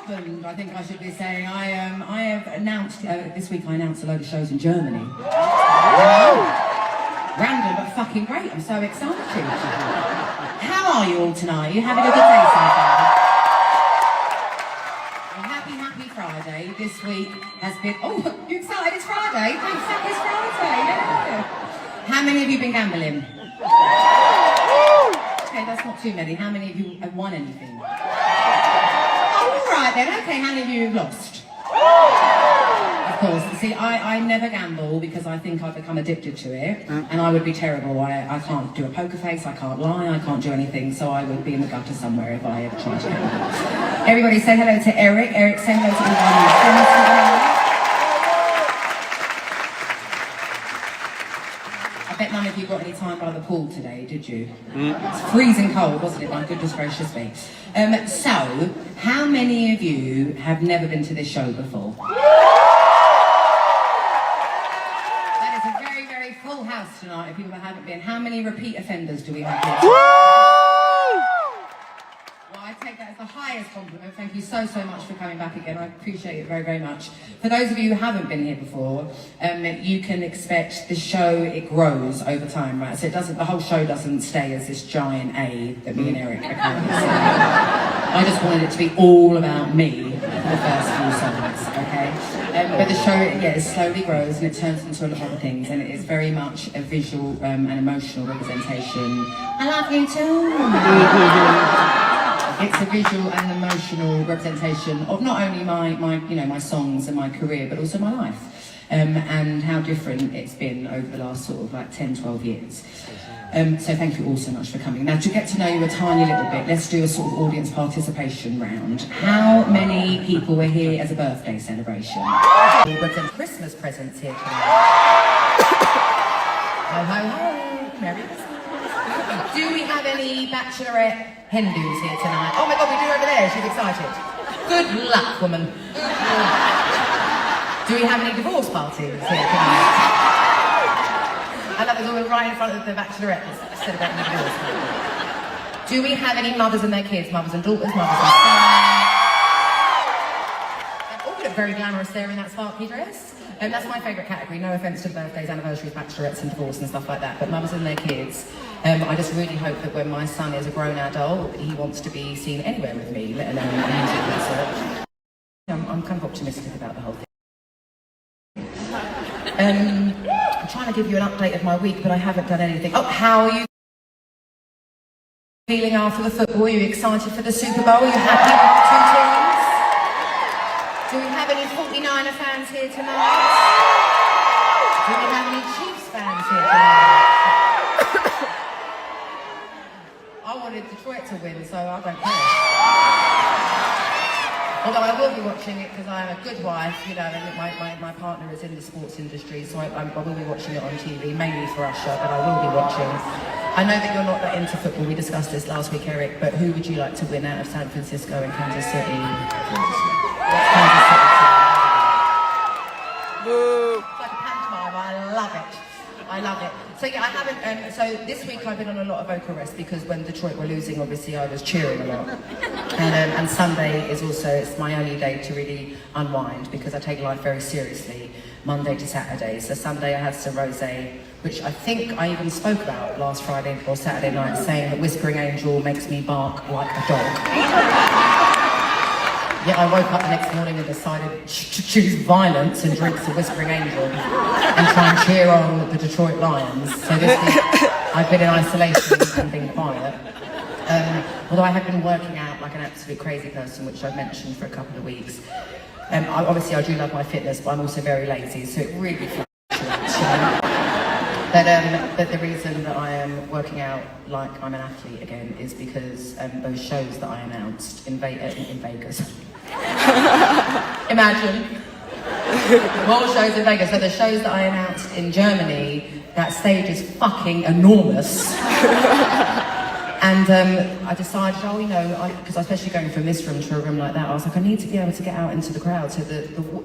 happened, I think I should be saying. I have announced, this week I announced a load of shows in Germany. Random but fucking great, I'm so excited. How are you all tonight? Are you having a good day so far? Happy Friday. This week has been, oh, you excited? It's Friday. Thanks, it's Friday, yeah. How many of you been gambling? Okay, that's not too many. How many of you have won anything? All right then, okay, how many of you have lost? Of course, see, I never gamble because I think I've become addicted to it, and I would be terrible. I can't do a poker face, I can't lie, I can't do anything, so I would be in the gutter somewhere if I ever tried to gamble. Everybody say hello to Eric. Eric, say hello to all my friends. I bet none of you got any time by the pool today, did you? It's freezing cold, wasn't it? My goodness gracious me. So, how many of you have never been to this show before? That is a very, very full house tonight of people that haven't been. How many repeat offenders do we have here? Well, I take that as the highest compliment. Thank you so much for coming back again. I appreciate it very, very much. For those of you who haven't been here before, you can expect the show, it grows over time, right? So it doesn't, the whole show doesn't stay as this giant A that me and Eric are currently saying. I just wanted it to be all about me for the first few songs, okay? But the show, yeah, it slowly grows and it turns into a lot of other things, and it is very much a visual and emotional representation. I love you too. It's a visual and emotional representation of not only my songs and my career, but also my life, and how different it's been over the last sort of like 10, 12 years. So thank you all so much for coming. Now, to get to know you a tiny little bit, let's do a sort of audience participation round. How many people were here as a birthday celebration? We've got some Christmas presents here tonight. Ho, ho, ho. Merry Christmas. Do we have any bachelorette Hindus here tonight? Oh my God, we do over there. She's excited. Good luck, woman. Do we have any divorce parties here tonight? I love it, all right in front of the bachelorettes celebrating the divorce party. Do we have any mothers and their kids? Mothers and daughters, mothers and sons? Oh, you look very glamorous there in that sparkly dress. That's my favourite category. No offence to birthdays, anniversaries, bachelorettes and divorce and stuff like that, but mothers and their kids. I just really hope that when my son is a grown adult, he wants to be seen anywhere with me, let alone a music concert. I'm kind of optimistic about the whole thing. I'm trying to give you an update of my week, but I haven't done anything. Oh, how are you feeling after the football? Are you excited for the Super Bowl? Are you happy with the two teams? Do we have any 49er fans here tonight? Do we have any Chiefs fans here tonight? I wanted Detroit to win, so I don't care. Although I will be watching it because I am a good wife, you know, and my partner is in the sports industry, so I will be watching it on TV, mainly for Usher, but I will be watching. I know that you're not that into football, we discussed this last week, Eric, but who would you like to win out of San Francisco and Kansas City? Kansas City. Boo! It's like a pantomime, I love it. I love it. So yeah, I haven't, so this week I've been on a lot of vocal rest because when Detroit were losing, obviously I was cheering a lot. And Sunday is also, it's my only day to really unwind because I take life very seriously, Monday to Saturday. So Sunday I had some rosé, which I think I even spoke about last Friday or Saturday night, saying that Whispering Angel makes me bark like a dog. Yeah, I woke up the next morning and decided to choose violence and drink some Whispering Angel and try and cheer on the Detroit Lions. So this week, I've been in isolation and been quiet. Although I have been working out like an absolute crazy person, which I've mentioned for a couple of weeks. Obviously, I do love my fitness, but I'm also very lazy, so it really fluctuates, you know? But the reason that I am working out like I'm an athlete again is because those shows that I announced in Vegas. Imagine. More shows in Vegas. So the shows that I announced in Germany, that stage is fucking enormous. And I decided, oh, you know, because especially going from this room to a room like that, I was like, I need to be able to get out into the crowd. So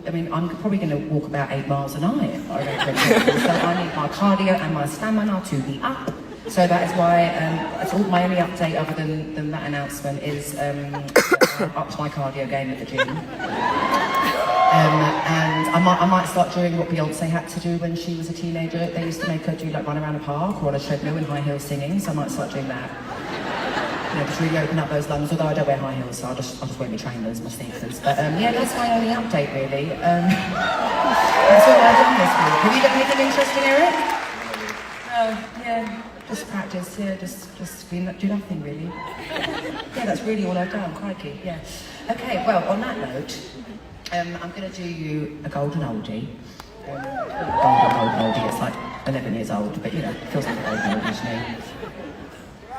I mean, I'm probably going to walk about 8 miles a night. So I need my cardio and my stamina to be up. So that is why, that's all my only update other than that announcement is I upped my cardio game at the gym. And I might start doing what Beyonce had to do when she was a teenager. They used to make her do like run around a park or on a treadmill in high heels singing, so I might start doing that. You know, just really open up those lungs, although I don't wear high heels, so I'll just wear my trainers, my sneakers. But yeah, that's my only update really. That's all I've done this week. Have you got anything interesting, Eric? No, yeah. Just practice, yeah, just do nothing really. Yeah, that's really all I've done, crikey, yeah. Okay, well, on that note, I'm going to do you a golden oldie. Golden oldie, it's like 11 years old, but you know, it feels like a golden oldie to me.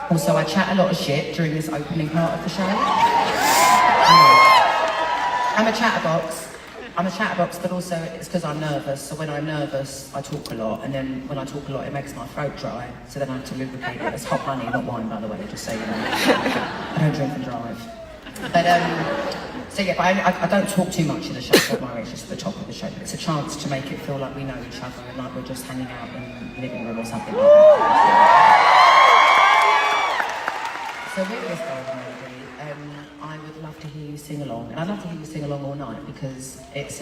Also, I chat a lot of shit during this opening part of the show. I'm a chatterbox. But also it's because I'm nervous. So when I'm nervous, I talk a lot, and then when I talk a lot, it makes my throat dry. So then I have to lubricate it. It's hot honey, not wine, by the way, just so you know. I don't drink and drive. But so yeah, but I don't talk too much in the show. Don't worry, it's just the top of the show. But it's a chance to make it feel like we know each other and like we're just hanging out in the living room or something like that. So with this golden lady, I would love to hear you sing along, and I'd love to hear you sing along all night because it's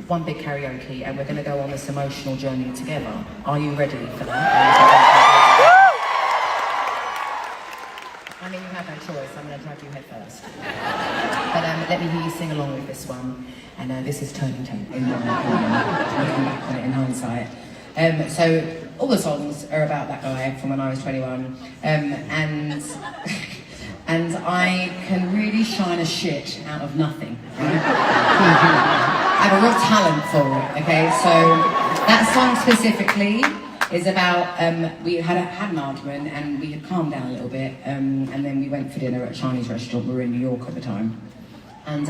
one big karaoke, and we're going to go on this emotional journey together. Are you ready for that? I mean, you have no choice. I'm going to drag you head first. But let me hear you sing along with this one, and this is Turning Tape. Looking back on it in hindsight. So all the songs are about that guy from when I was 21, and I can really shine a shit out of nothing. Right? I have a real talent for it. Okay, so that song specifically is about we had an argument and we had calmed down a little bit, and then we went for dinner at a Chinese restaurant. We were in New York at the time, and.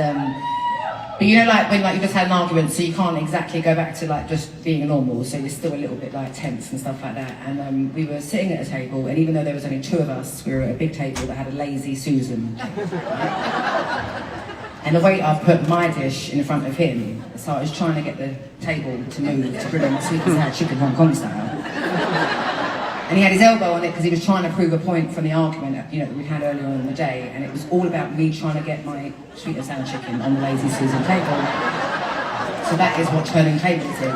But you know, like when you just had an argument, so you can't exactly go back to like just being normal, so you're still a little bit like tense and stuff like that. And we were sitting at a table, and even though there was only two of us, we were at a big table that had a lazy Susan. And the waiter put my dish in front of him, so I was trying to get the table to move to bring him sweet and sour chicken Hong Kong style. And he had his elbow on it because he was trying to prove a point from the argument that we had earlier on in the day, and it was all about me trying to get my sweet and sour chicken on the lazy Susan table. So that is what turning tables is.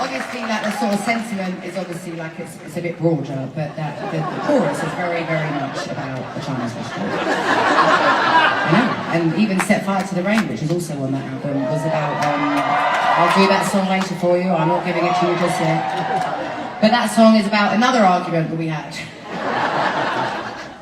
Obviously, like the sort of sentiment is obviously like it's a bit broader, but the chorus is very, very much about a Chinese restaurant. And even Set Fire to the Rain, which is also on that album, was about, I'll do that song later for you, I'm not giving it to you just yet. But that song is about another argument that we had.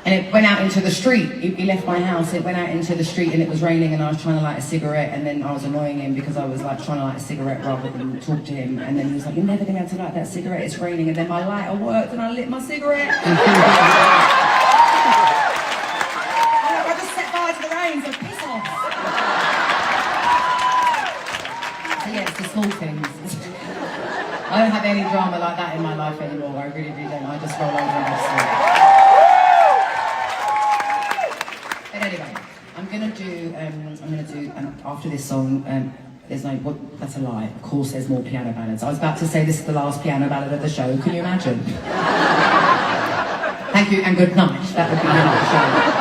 And it went out into the street. He left my house, it went out into the street and it was raining and I was trying to light a cigarette, and then I was annoying him because I was like trying to light a cigarette rather than talk to him, and then he was like, you're never going to be able to light that cigarette, it's raining, and then my lighter worked and I lit my cigarette. So piss off. So yeah, it's the small things. I don't have any drama like that in my life anymore. I really don't. I just roll over and sleep. But anyway, I'm gonna do after this song. There's no. That's a lie. Of course, there's more piano ballads. I was about to say this is the last piano ballad of the show. Can you imagine? Thank you and good night. That would be the end of the show.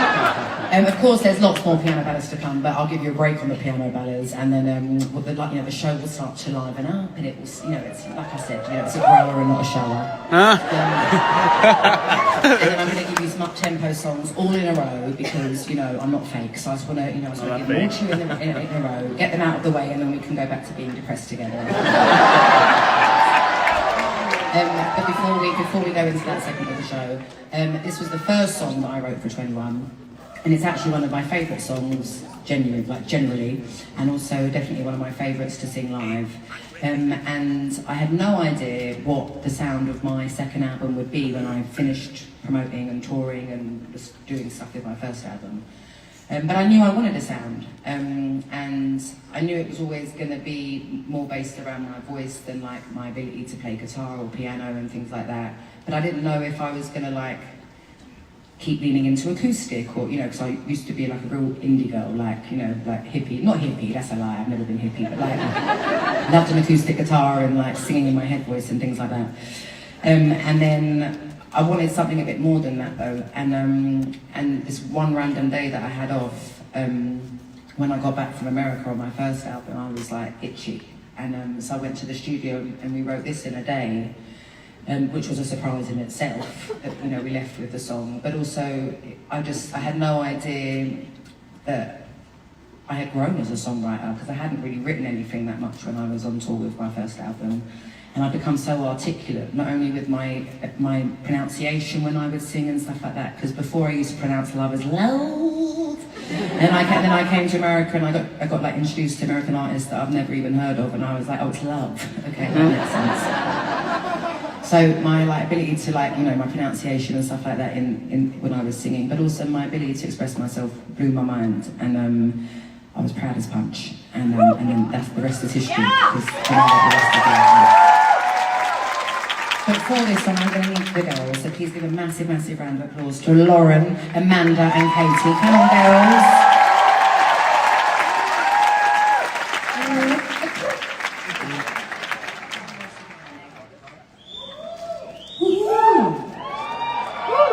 Of course, there's lots more piano ballads to come, but I'll give you a break on the piano ballads, and then the show will start to liven up, and it will, it's like I said, it's a grower and not a shower. And then I'm going to give you some up-tempo songs all in a row because I'm not fake, so I just want to, give more to you in a row, get them out of the way, and then we can go back to being depressed together. But before we go into that segment of the show, this was the first song that I wrote for 21. And it's actually one of my favourite songs, generally, and also definitely one of my favourites to sing live. And I had no idea what the sound of my second album would be when I finished promoting and touring and just doing stuff with my first album. But I knew I wanted a sound, and I knew it was always going to be more based around my voice than like my ability to play guitar or piano and things like that. But I didn't know if I was going to keep leaning into acoustic, or, you know, because I used to be like a real indie girl, like, you know, like hippie, not hippie, that's a lie, I've never been hippie, but like, loved an acoustic guitar and like singing in my head voice and things like that. And then I wanted something a bit more than that though, and this one random day that I had off, when I got back from America on my first album, I was like itchy, and so I went to the studio and we wrote this in a day. Which was a surprise in itself, that, you know, we left with the song. But also, I had no idea that I had grown as a songwriter, because I hadn't really written anything that much when I was on tour with my first album. And I'd become so articulate, not only with my pronunciation when I would sing and stuff like that, because before I used to pronounce love as love. And then I came to America and I got like introduced to American artists that I've never even heard of, and I was like, oh, it's love. Okay, that makes sense. So my like ability to, like, you know, my pronunciation and stuff like that in when I was singing, but also my ability to express myself blew my mind, and I was proud as punch, and then that's the rest is history. Because, you know, the rest of but for this one, I'm going to need the girls, so please give a massive, massive round of applause to Lauren, Amanda, and Katie. Come on, girls.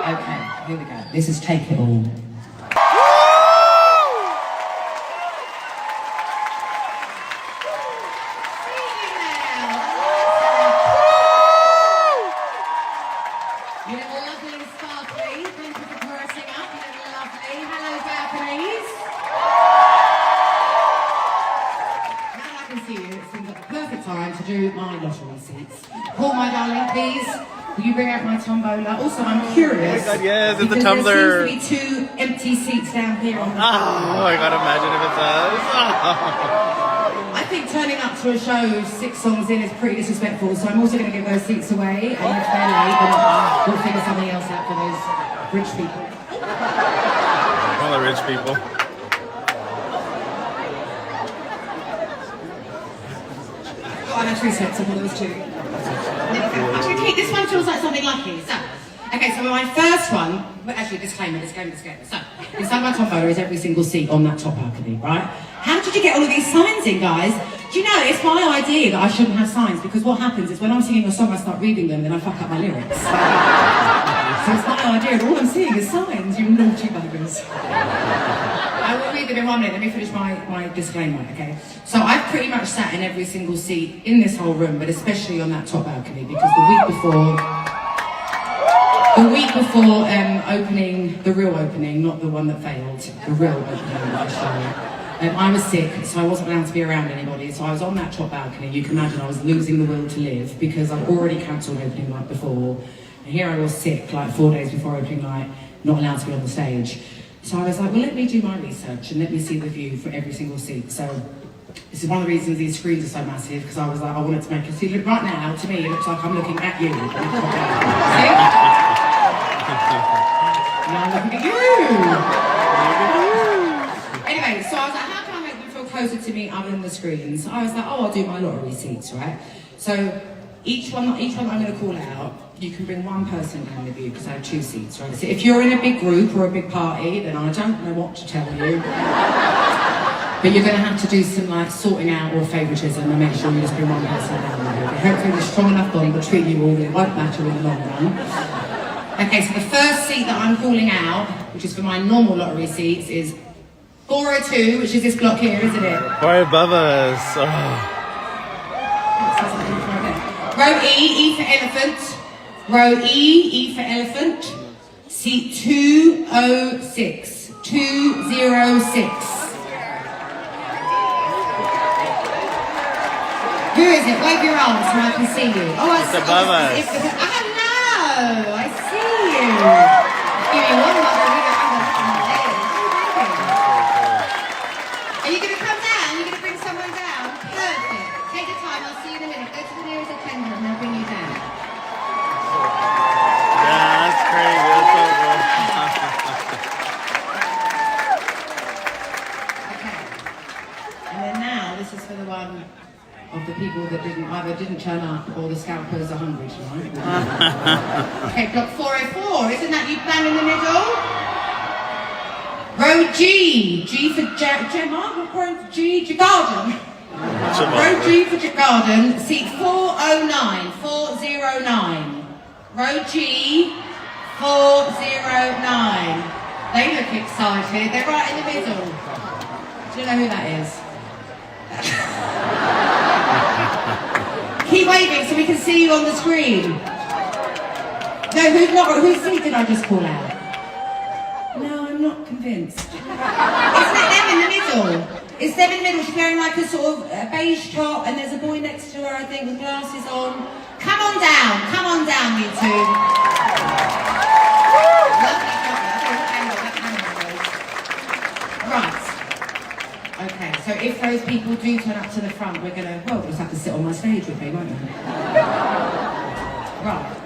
Okay, here we go. This is Take It All. You look lovely and sparkly. Thank you for dressing up. You look lovely. Hello, balconies. Now that I can see you, it seems like the perfect time to do my lottery seats. Paul, my darling, please. Will you bring out my tombola? Also, I'm curious. Oh my God, yes, it's a tumbler. There seems to be 2 empty seats down here on the floor. Oh, I gotta imagine if it does. Oh. I think turning up to a show 6 songs in is pretty disrespectful, so I'm also going to give those seats away. And if they're late, then we'll figure something else out for those rich people. All the rich people. Oh, that's 3 sets of all those 2. Actually, Kate, this one feels like something lucky. So, okay, so my first one, but actually, disclaimer. So, inside my tombola is every single seat on that top balcony, right? How did you get all of these signs in, guys? Do you know, it's my idea that I shouldn't have signs, because what happens is when I'm singing a song, I start reading them, and then I fuck up my lyrics. So it's my idea, and all I'm seeing is signs, you naughty buggers. I will read them in 1 minute. Let me finish my disclaimer, okay? So I've pretty much sat in every single seat in this whole room, but especially on that top balcony, because the week before opening, the real opening, not the one that failed, the real opening of my show, I was sick, so I wasn't allowed to be around anybody, so I was on that top balcony. You can imagine I was losing the will to live, because I'd already cancelled opening night before, and here I was sick, like 4 days before opening night, not allowed to be on the stage. So I was like, well, let me do my research and let me see the view for every single seat. So this is one of the reasons these screens are so massive, because I was like, I wanted to make it. See, look, right now, to me, it looks like I'm looking at you. See? Now I'm looking at you. Anyway, so I was like, how can I make them feel closer to me other than the screens? So I was like, oh, I'll do my lottery seats, right? So each one I'm going to call out, you can bring one person down with you, because I have 2 seats, right? So if you're in a big group or a big party, then I don't know what to tell you. But you're going to have to do some like sorting out or favouritism and make sure you just bring one person down with you. Okay? Hopefully there's strong enough bond between you all that it won't matter in the long run. Okay, so the first seat that I'm calling out, which is for my normal lottery seats, is 402, which is this block here, isn't it? Right above us. Oh. Row E for elephant. Row E for elephant. Seat 206. 206. Who is it? Wave your arms so I can see you. Oh, it's above us. Hello, I see you. Give me one more. Are you going to come down? Are you going to bring someone down? Perfect. Take your time. I'll see you in a minute. Go to the nearest attendant and I'll bring you down. Yeah, that's crazy. That's so cool. Okay. And then now, this is for the one of the people that either didn't turn up or the scalpers are hungry tonight. Okay, block 404. 4, isn't that you bang in the middle? Row G. G for Gemma. G garden. Row G for garden. Seat 409. 409. Row G. 409. They look excited. They're right in the middle. Do you know who that is? Keep waving so we can see you on the screen. No, whose seat did I just call out? No, I'm not convinced. Isn't it them in the middle? It's them in the middle. She's wearing like a sort of beige top and there's a boy next to her, I think, with glasses on. Come on down, you two. Right. Okay, so if those people do turn up to the front, we're gonna, well, we'll just have to sit on my stage with me, won't we? Right.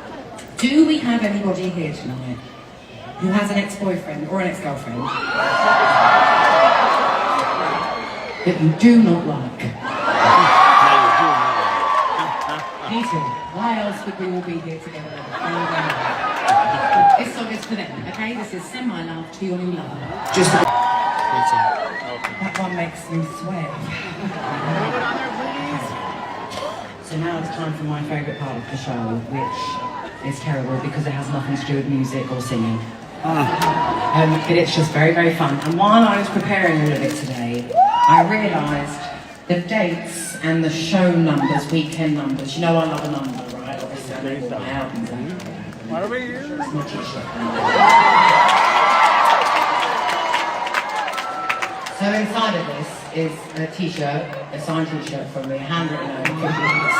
Do we have anybody here tonight who has an ex-boyfriend or an ex-girlfriend that you do not like? Me too. Why else would we all be here together? This song is for them, okay? This is Send My Love to Your New Lover. Just that one makes me sweat. So now it's time for my favourite part of the show, which is terrible because it has nothing to do with music or singing. But it's just very, very fun. And while I was preparing all of it today, I realised the dates and the show numbers, weekend numbers. You know I love a number, right? Obviously I know all my albums out. What are we here? It's my t-shirt. So inside of this is a t-shirt, a signed t-shirt from me, a handwritten note, 50 minutes.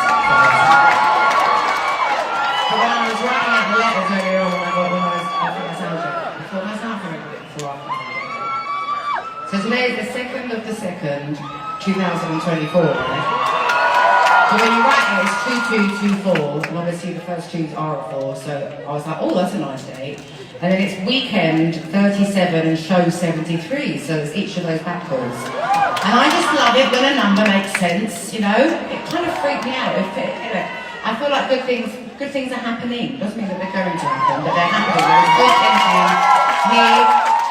But when I was writing out the letters earlier on, I thought, I think that sounds good. I thought that's not going to be before I. So today is the 2nd of the 2nd, 2024, right? So when you write it, it's 2224, and obviously the first twos are a 4, so I was like, oh, that's a nice date. And then it's weekend 37 and show 73, so it's each of those backwards. And I just love it when a number makes sense, you know? It kind of freaked me out. I feel like good things are happening. Doesn't mean that they're going to happen, but they're happening. There's good things here,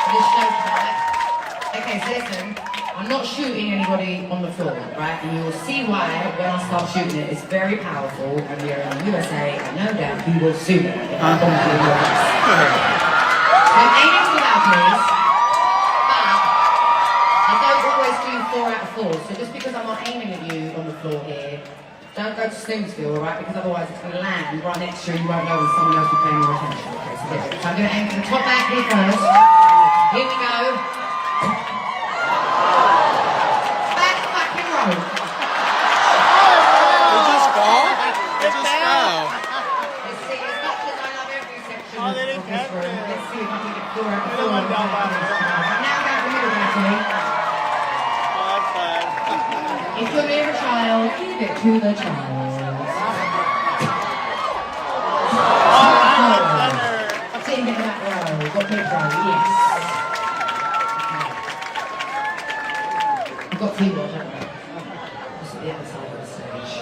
this show tonight. Okay, so listen, I'm not shooting anybody on the floor, right? And you'll see why when I start shooting it. It's very powerful, and we are in the USA, and no doubt he will sue me if I don't do this. I'm aiming for loud, please, but I don't always do 4 out of 4, so just because I'm not aiming at you on the floor here, don't go to Snoozeville, alright? Because otherwise it's going to land right next to you and you won't know when someone else will pay more attention. Okay, so different. So I'm going to aim for the top back here first. Here we go. Back in row. It just fell? It just fell. Let's see, as much as I love every section Oh, they of didn't this catch room, it. let's see if I can get 4 out of 4. They went down by the Now go to the middle back to me. Oh, that's bad. If you're near a child, give it to the child. Sing in that row. Got big row, yes. I've got 2 more, don't I? Just at the other side of the stage.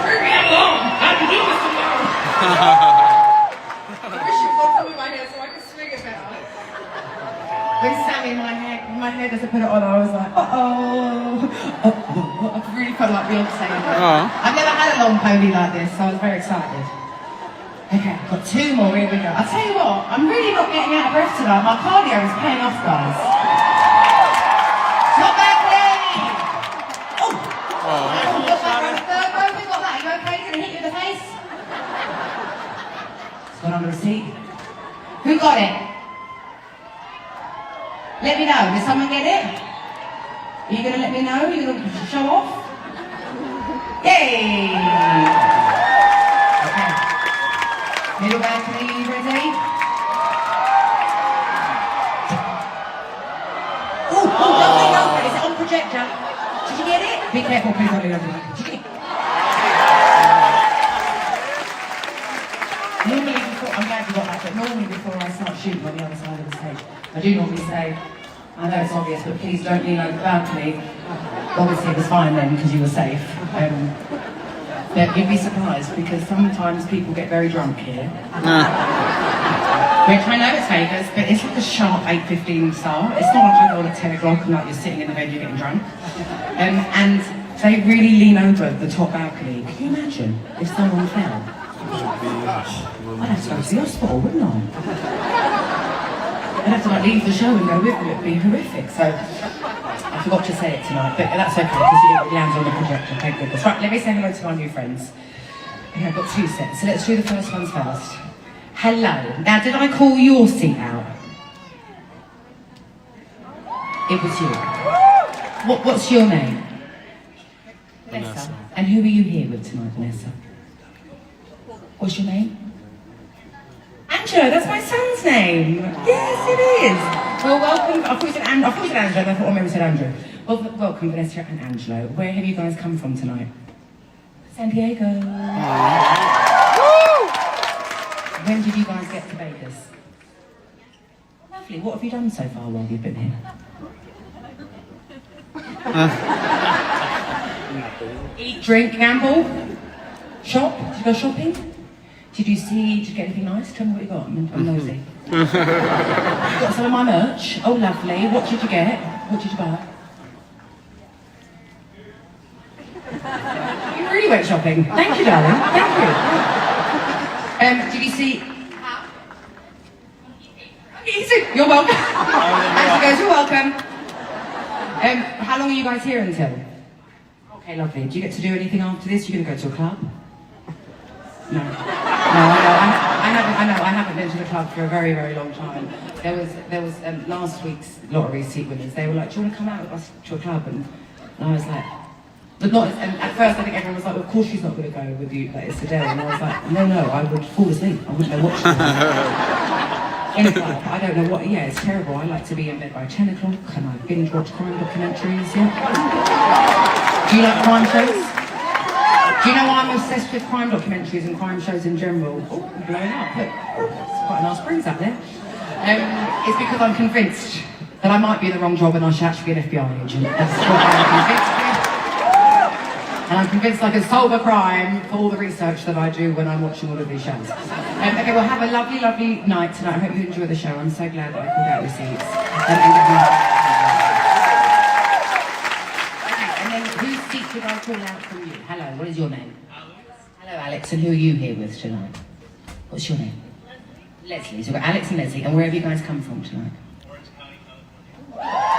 Bring me along! How do you do this tomorrow? I wish you'd gone through my hair so I could swing it better. When Sammy, my hair doesn't put it on, I was like, I really felt like Beyonce. I've never had a long pony like this, so I was very excited. Okay, I've got 2 more, here we go. I'll tell you what, I'm really not getting out of breath tonight. My cardio is paying off, guys. Top back, please! Oh! Got that on the 3rd row, we got that. Are you okay? Did it hit you in the face? It's gone under a seat. Who got it? Let me know. Did someone get it? Are you going to let me know? Are you going to show off? Yay! Okay. Middle back to me. You ready? Oh, lovely. Is it on projector? Did you get it? Be careful, please. Did you get it? Normally before, I'm glad you got that, but normally before I start shooting on the other side of the stage, I do normally say, I know it's obvious, but please don't lean over the balcony. Obviously it was fine then, because you were safe. But you'd be surprised because sometimes people get very drunk here. Which I know it's Vegas, but it's like a sharp 8:15 start. It's not like I go on at 10 o'clock and like you're sitting in the venue getting drunk. And they really lean over the top balcony. Can you imagine if someone fell? I'd have to go to the hospital, wouldn't I? I'd have to like leave the show and go with them. It'd be horrific. So I forgot to say it tonight, but that's okay because it lands on the projector. Thank goodness. Right, let me say hello to my new friends. Okay, I've got 2 sets, so let's do the first ones first. Hello. Now, did I call your seat out? It was you. What's your name? Vanessa. And who are you here with tonight, Vanessa? What's your name? Angelo, that's my son's name. Yes, it is. Well, welcome. I thought you said Angelo, I thought, oh, maybe said Andrew. Well, welcome, Vanessa and Angelo. Where have you guys come from tonight? San Diego. When did you guys get to Vegas? Lovely. What have you done so far while you've been here? Eat, drink, gamble, shop. Did you go shopping? Did you get anything nice? Tell me what you got. I'm nosy. You got some of my merch. Oh, lovely. What did you get? What did you buy? You really went shopping. Thank you, darling. Thank you. Did you see? Easy. You're welcome. Actually, guys, you're welcome. How long are you guys here until? Okay, lovely. Do you get to do anything after this? You're going to go to a club? No. No, I haven't been to the club for a very, very long time. There was last week's lottery seat winners. They were like, do you want to come out with us to a club? And I was like, but not. And at first, I think everyone was like, well, of course she's not going to go with you. Like, it's Adele. And I was like, no, I would fall asleep. I wouldn't know what she was. In a club, I don't know what. Yeah, it's terrible. I like to be in bed by 10 o'clock and I binge watch crime documentaries. Yeah. Do you like crime shows? Do you know why I'm obsessed with crime documentaries and crime shows in general? Oh, I'm blowing up. Look, it's quite a nice breeze out there. It's because I'm convinced that I might be in the wrong job and I should actually be an FBI agent. That's what I'm convinced with. And I'm convinced I can solve a crime for all the research that I do when I'm watching all of these shows. Okay, well, have a lovely, lovely night tonight. I hope you enjoy the show. I'm so glad that I pulled out receipts. And then whose seat did I call out from you? Hello, what is your name? Alex. Hello, Alex. And who are you here with tonight? What's your name? Leslie. So we've got Alex and Leslie. And where have you guys come from tonight?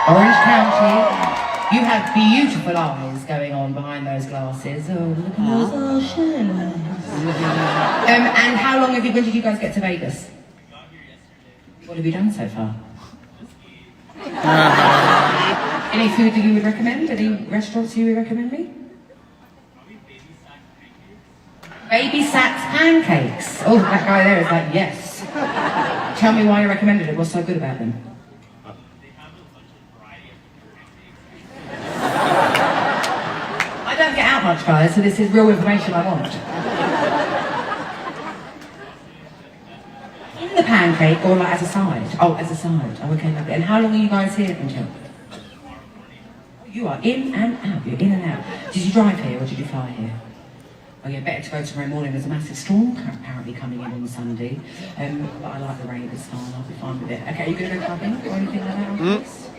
Orange County. You have beautiful eyes going on behind those glasses. Oh, look at those eyelashes. And how long when did you guys get to Vegas? What have you done so far? Any food that you would recommend? Any restaurants you would recommend me? Baby Sacks pancakes. Oh, that guy there is like, yes. Tell me why you recommended it. What's so good about them? I don't get out much, guys, so this is real information I want. In the pancake or like as a side? Oh, as a side. Oh, okay, lovely. And how long are you guys here until? You are in and out. You're in and out. Did you drive here or did you fly here? Oh yeah, better to go tomorrow morning. There's a massive storm apparently coming in on Sunday. But I like the rain this time. I'll be fine with it. Okay, are you going to go clubbing or anything like that after this?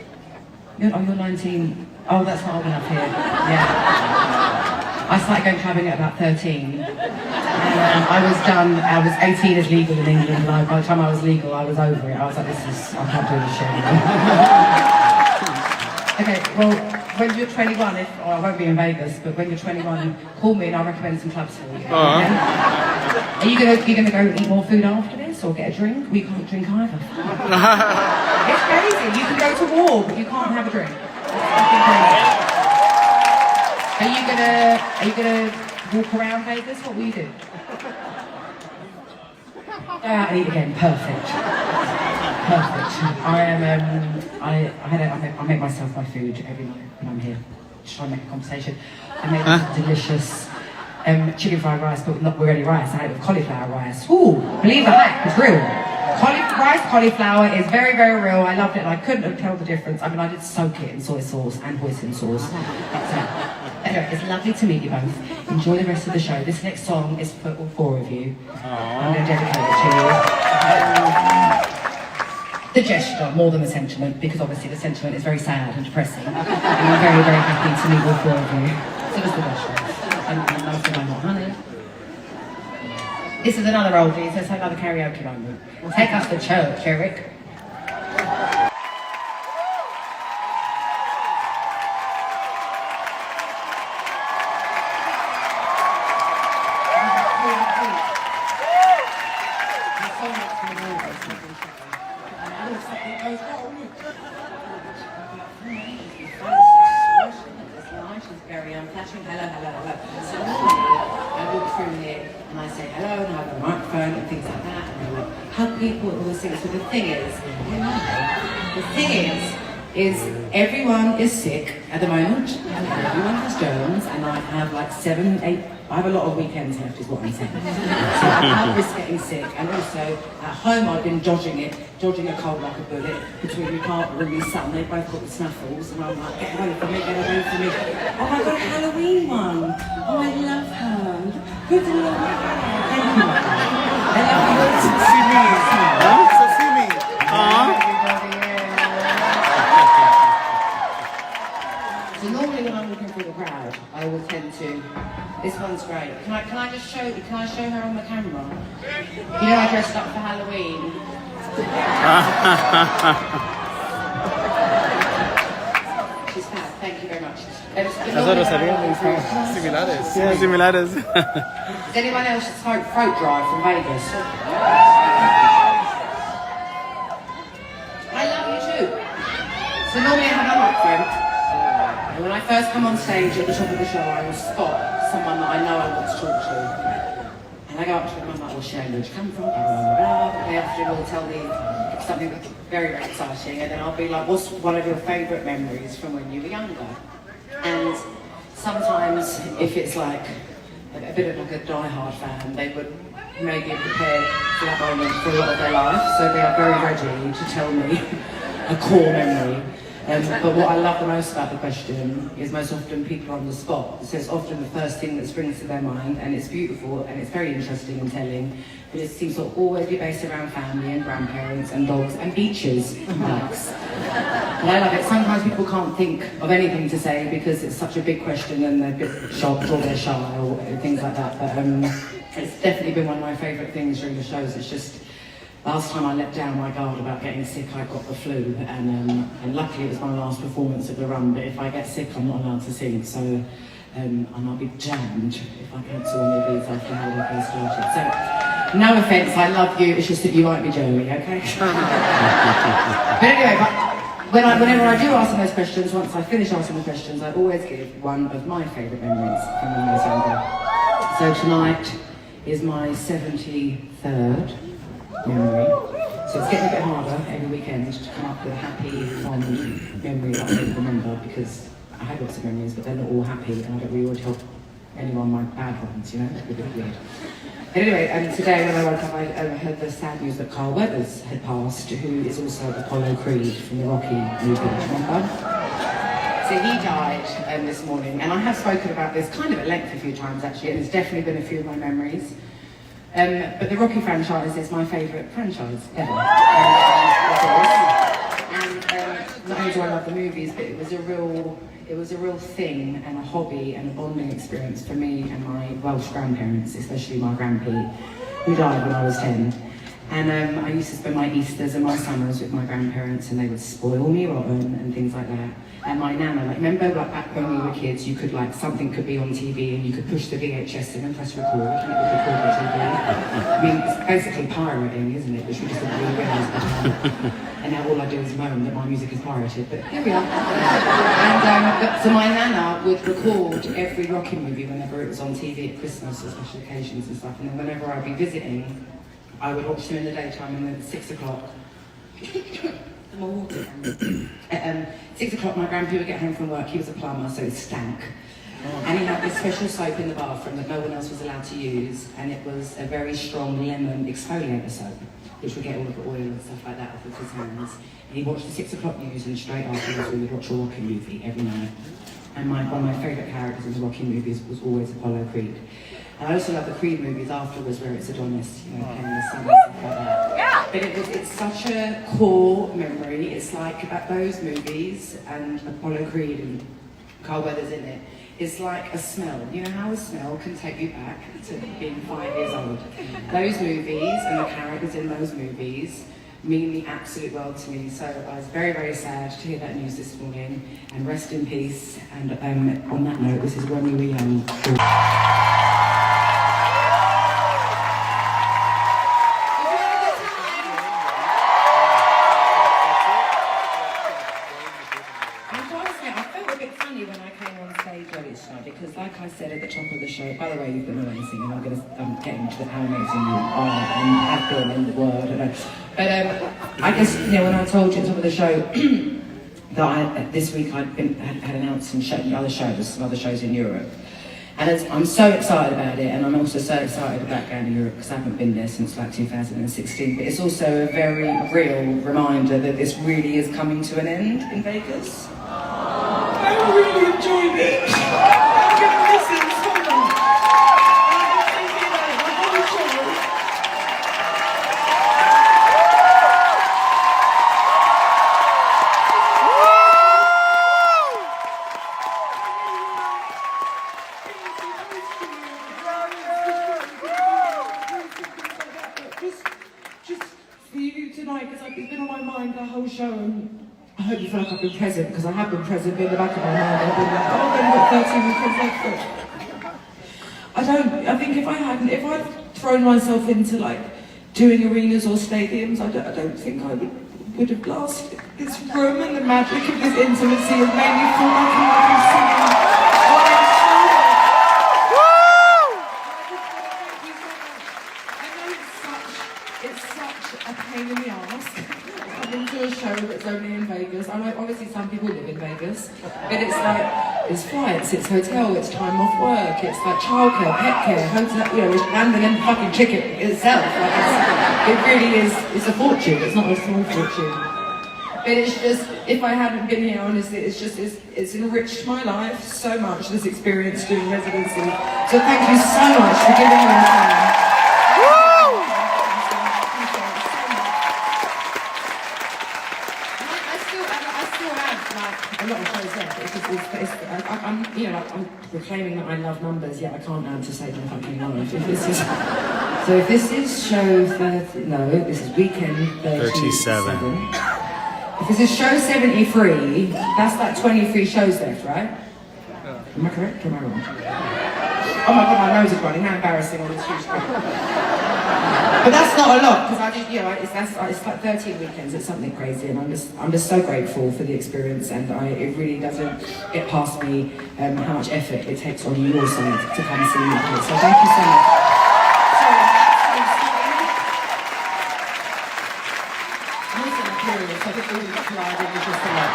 You're 19. Oh, that's not old enough here. Yeah. I started going clubbing at about 13. And I was 18 as legal in England. And by the time I was legal, I was over it. I was like, I can't do this shit anymore. Okay, well, when you're 21, I won't be in Vegas, but when you're 21, call me and I'll recommend some clubs for you. Okay? Are you gonna go eat more food after this or get a drink? We can't drink either. It's crazy. You can go to war, but you can't have a drink. Are you gonna walk around Vegas? What will you do? Go out and eat again. Perfect. I make myself my food every night when I'm here. Just try and make a conversation. I made this delicious chicken fried rice, but not with any rice. I had it with cauliflower rice. Ooh, believe the hype, it's real. Cauliflower is very, very real. I loved it and I couldn't have tell the difference. I mean, I did soak it in soy sauce and hoisin sauce. So, anyway, it's lovely to meet you both. Enjoy the rest of the show. This next song is for all four of you. I'm going to dedicate it to you. The gesture, more than the sentiment, because obviously the sentiment is very sad and depressing. And I'm very, very happy to meet all four of you. So does the gesture. And most of them are honey. This is another oldie, so it's like another karaoke moment. Take us to church, Eric. Hello, hello, hello. So normally I walk through here and I say hello and I have a microphone and things like that and I like hug people and all those things. But the thing is everyone is sick at the moment and everyone has germs and I have like 7, 8, I have a lot of weekends left is what I'm saying. So I can't risk getting sick and also at home I've been dodging a cold like a bullet between my partner and my son. They both got the snuffles and I'm like, get away from me, get away from me. Oh my god, Halloween one. Oh, I love her. Good to know her. Thank you. I love you. See me. Huh? So see me. So normally when I'm looking through the crowd, I will tend to. This one's great. Can I just show? Can I show her on the camera? You know I dressed up for Halloween. She's fab. Thank you very much. Nosotros seríamos similares. Yeah, similares. Does anyone else smoke throat dry from Vegas? I love you too. So normally I have a microphone. And when I first come on stage at the top of the show, I will spot someone that I know I want to talk to. And I go up to them and I'm like, well, Shane, where'd you come from? Blah, blah, blah. They often will tell me something very, very exciting. And then I'll be like, what's one of your favourite memories from when you were younger? And sometimes, if it's like a bit of like a die-hard fan, they would maybe prepare for that moment for a lot of their life. So they are very ready to tell me a core memory. But what I love the most about the question is most often people are on the spot. So it's often the first thing that springs to their mind, and it's beautiful and it's very interesting and telling. But it seems to always be based around family and grandparents and dogs and beaches and ducks. And I love it. Sometimes people can't think of anything to say because it's such a big question and they're a bit shocked or they're shy or things like that. But it's definitely been one of my favourite things during the shows. It's just last time I let down my guard about getting sick, I got the flu, and luckily it was my last performance of the run, but if I get sick, I'm not allowed to sing, so and I'll be damned if I cancel any of these after how they first started. So, no offence, I love you, it's just that you might be Joey, okay? But anyway, whenever I do ask them those questions, once I finish asking the questions, I always give one of my favourite memories from when I was younger. So tonight is my 73rd memory. So it's getting a bit harder every weekend to come up with a happy, fond memory that I don't remember because I had lots of memories, but they're not all happy and I don't really want to tell anyone my bad ones, you know? It's a bit weird. But anyway, today when I woke up, I heard the sad news that Carl Weathers had passed, who is also Apollo Creed from the Rocky movie, remember? So he died this morning, and I have spoken about this kind of at length a few times actually, and it's definitely been a few of my memories. But the Rocky franchise is my favourite franchise ever. And not only do I love the movies, but it was a real thing and a hobby and a bonding experience for me and my Welsh grandparents, especially my grandpa, who died when I was 10. And I used to spend my Easters and my summers with my grandparents, and they would spoil me rotten and things like that. And my nana, like, remember like back when we were kids, you could like, something could be on TV and you could push the VHS in and press record and it would record the TV. I mean, it's basically pirating, isn't it? Which we just didn't really realise at the time. And now all I do is moan that my music is pirated, but here we are. And so my nana would record every Rocky movie whenever it was on TV at Christmas or special occasions and stuff. And then whenever I'd be visiting, I would watch them in the daytime, and then at 6 o'clock, at 6 o'clock my grandpa would get home from work. He was a plumber, so it stank. And he had this special soap in the bathroom that no one else was allowed to use, and it was a very strong lemon exfoliator soap, which would get all of the oil and stuff like that off of his hands. And he watched the 6 o'clock news, and straight afterwards we would watch a Rocky movie every night. And one of my favourite characters in the Rocky movies was always Apollo Creed. And I also love the Creed movies afterwards where it's Adonis, you know, playing the son and stuff like that. Yeah. But it's such a core memory. It's like about those movies and Apollo Creed and Carl Weathers in it. It's like a smell. You know how a smell can take you back to being 5 years old? Those movies and the characters in those movies mean the absolute world to me. So I was very, very sad to hear that news this morning. And rest in peace. And on that note, this is When We Were Young. Because like I said at the top of the show, by the way, you've been amazing, and I'm going to get into how amazing you are and have been in the world. But I guess, you know, when I told you at the top of the show that this week had announced some other shows in Europe. And I'm so excited about it, and I'm also so excited about going to Europe because I haven't been there since like 2016. But it's also a very real reminder that this really is coming to an end in Vegas. I really enjoyed it. I'm going to miss it so much. I've been thinking about it my whole show. Just for you tonight, because it's been on my mind the whole show. And I hope you feel like I've been present, because I have been present, but in the back of my mind I've been like, oh, I've got 13 weekends left. I think if I'd thrown myself into like doing arenas or stadiums, I don't think I would have lasted. This room and the magic of this intimacy has made me feel like I'm singing. It's such a pain in the arse coming to a show that's only in Vegas. I know obviously some people live in Vegas, but it's like, it's flights, it's hotel, it's time off work, it's like childcare, pet care, hotel, you know, and then fucking chicken itself. Like it really is, it's a fortune, it's not a small fortune. But it's just, if I hadn't been here, honestly, it's enriched my life so much, this experience doing residency. So thank you so much for giving me the time. A lot of shows left. I'm, you know, like, I'm proclaiming that I love numbers, yet I can't anticipate my fucking life. So if this is show 30, no, this is weekend 37. If this is show 73, that's like 23 shows left, right? Am I correct or am I wrong? Oh my god, my nose is running. How embarrassing on this huge screen. But that's not a lot, because I just, you know, it's like 13 weekends, it's something crazy, and I'm just so grateful for the experience, and it really doesn't get past me how much effort it takes on your side to come see me here. So thank you so much. I'm also in a period, so I think all the collide is just a lot.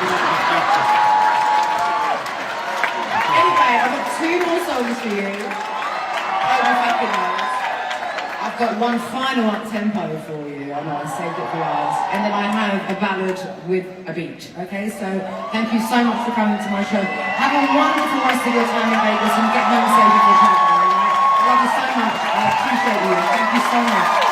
Anyway, I've got 2 more songs for you. Oh my fucking nose. I've got one final up-tempo for you. I know I saved it for last. And then I have a ballad with a beat. Okay, so thank you so much for coming to my show. Have a wonderful rest of your time in Vegas and get home safe if you can. Alright? I love you so much. I appreciate you. Thank you so much.